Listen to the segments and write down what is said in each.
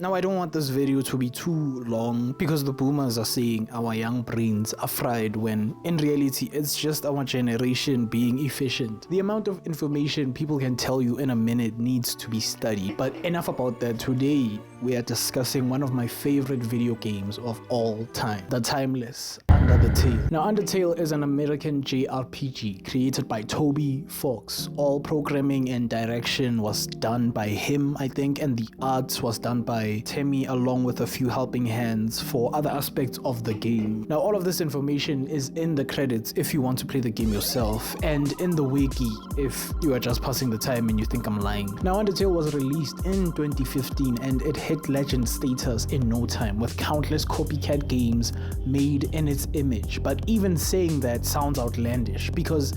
Now, I don't want this video to be too long because the boomers are saying our young brains are fried when in reality it's just our generation being efficient. The amount of information people can tell you in a minute needs to be studied. But enough about that. Today we are discussing one of my favorite video games of all time, the timeless Undertale. Now, Undertale is an American JRPG created by Toby Fox. All programming and direction was done by him, I think, and the art was done by Temi along with a few helping hands for other aspects of the game. Now, all of this information is in the credits if you want to play the game yourself, and in the wiki if you are just passing the time and you think I'm lying. Now, Undertale was released in 2015 and it hit legend status in no time with countless copycat games made in its image. But even saying that sounds outlandish because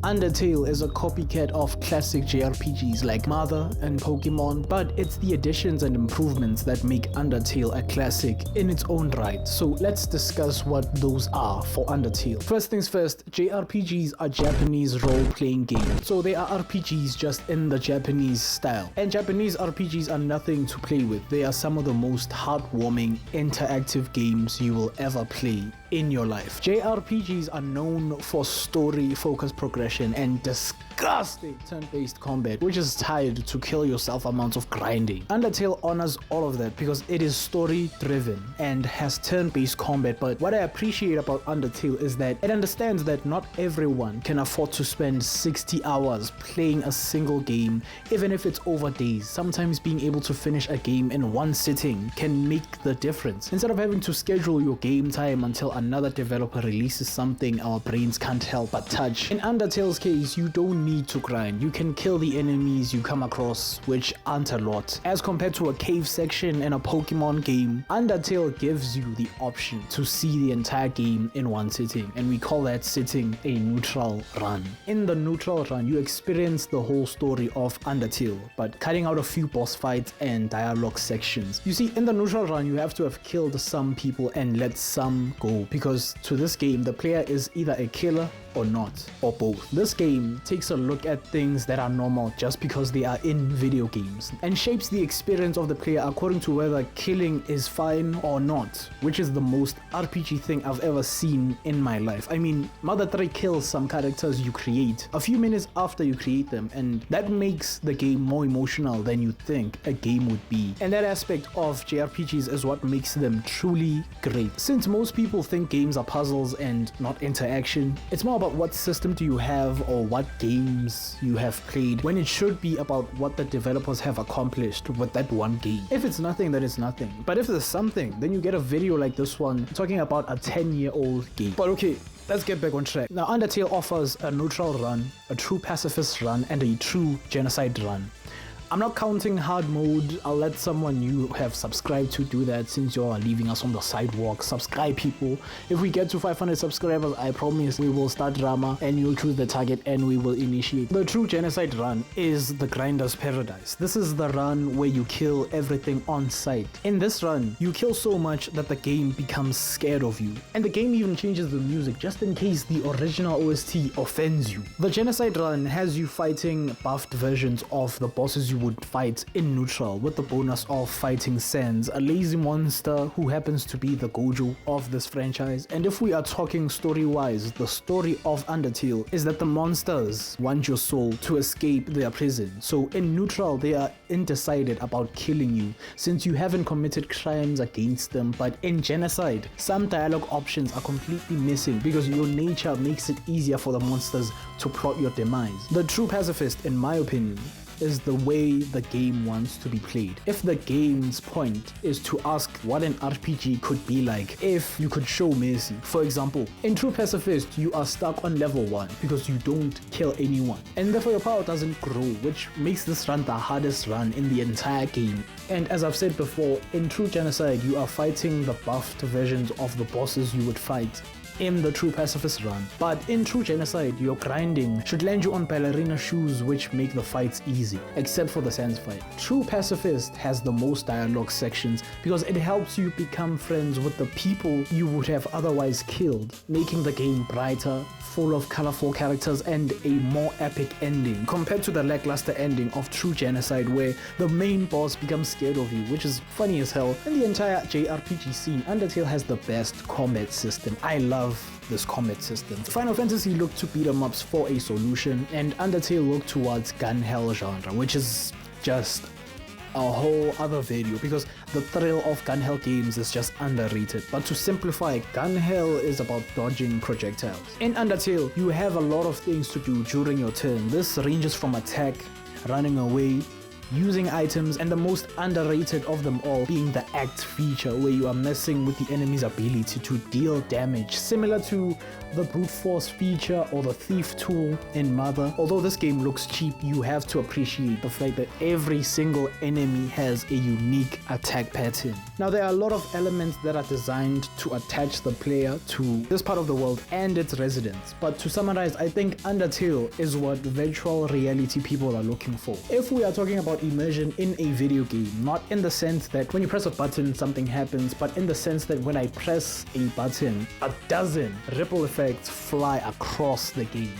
Undertale is a copycat of classic JRPGs like Mother and Pokemon, but it's the additions and improvements that make Undertale a classic in its own right. So let's discuss what those are for Undertale. First things first, JRPGs are Japanese role-playing games. So they are RPGs just in the Japanese style. And Japanese RPGs are nothing to play with. They are some of the most heartwarming interactive games you will ever play in your life. JRPGs are known for story-focused progression and disgusting turn-based combat, which is tied to kill yourself amounts of grinding. Undertale honors all of that because it is story-driven and has turn-based combat, but what I appreciate about Undertale is that it understands that not everyone can afford to spend 60 hours playing a single game, even if it's over days. Sometimes being able to finish a game in one sitting can make the difference. Instead of having to schedule your game time until another developer releases something our brains can't help but touch. In Undertale's case, you don't need to grind. You can kill the enemies you come across, which aren't a lot. As compared to a cave section in a Pokemon game, Undertale gives you the option to see the entire game in one sitting, and we call that sitting a neutral run. In the neutral run, you experience the whole story of Undertale, but cutting out a few boss fights and dialogue sections. You see, in the neutral run, you have to have killed some people and let some go, because to this game, the player is either a killer or not, or both. This game takes a look at things that are normal just because they are in video games and shapes the experience of the player according to whether killing is fine or not, which is the most RPG thing I've ever seen in my life. I mean, Mother 3 kills some characters you create a few minutes after you create them, and that makes the game more emotional than you think a game would be. And that aspect of JRPGs is what makes them truly great. Since most people think games are puzzles and not interaction, it's more about what system do you have or what games you have played, when it should be about what the developers have accomplished with that one game. If it's nothing, then it's nothing. But if there's something, then you get a video like this one talking about a 10-year-old game. But okay, let's get back on track. Now, Undertale offers a neutral run, a true pacifist run, and a true genocide run. I'm not counting hard mode. I'll let someone you have subscribed to do that since you're leaving us on the sidewalk. Subscribe, people. If we get to 500 subscribers, I promise we will start drama and you'll choose the target and we will initiate. The true genocide run is the Grinder's Paradise. This is the run where you kill everything on sight. In this run, you kill so much that the game becomes scared of you. And the game even changes the music just in case the original OST offends you. The genocide run has you fighting buffed versions of the bosses you would fight in neutral, with the bonus of fighting Sans, a lazy monster who happens to be the Gojo of this franchise. And if we are talking story-wise, the story of Undertale is that the monsters want your soul to escape their prison. So in neutral, they are undecided about killing you since you haven't committed crimes against them. But in genocide, some dialogue options are completely missing because your nature makes it easier for the monsters to plot your demise. The true pacifist, in my opinion, is the way the game wants to be played. If the game's point is to ask what an RPG could be like if you could show mercy. For example, in True Pacifist, you are stuck on level 1 because you don't kill anyone, and therefore your power doesn't grow, which makes this run the hardest run in the entire game. And as I've said before, in True Genocide, you are fighting the buffed versions of the bosses you would fight in the true pacifist run. But in true genocide, your grinding should land you on ballerina shoes, which make the fights easy, except for the sands fight. True pacifist has the most dialogue sections because it helps you become friends with the people you would have otherwise killed, making the game brighter, full of colorful characters, and a more epic ending compared to the lackluster ending of True Genocide, where the main boss becomes scared of you, which is funny as hell. In the entire JRPG scene, Undertale has the best combat system. I love this combat system. Final Fantasy looked to beat 'em ups for a solution, and Undertale looked towards gun hell genre, which is just a whole other video because the thrill of gun hell games is just underrated. But to simplify, gun hell is about dodging projectiles. In Undertale, you have a lot of things to do during your turn. This ranges from attack, running away, using items, and the most underrated of them all being the act feature, where you are messing with the enemy's ability to deal damage, similar to the brute force feature or the thief tool in Mother. Although this game looks cheap, you have to appreciate the fact that every single enemy has a unique attack pattern. Now, there are a lot of elements that are designed to attach the player to this part of the world and its residents, but to summarize, I think Undertale is what virtual reality people are looking for. If we are talking about immersion in a video game, not in the sense that when you press a button something happens, but in the sense that when I press a button, a dozen ripple effects fly across the game.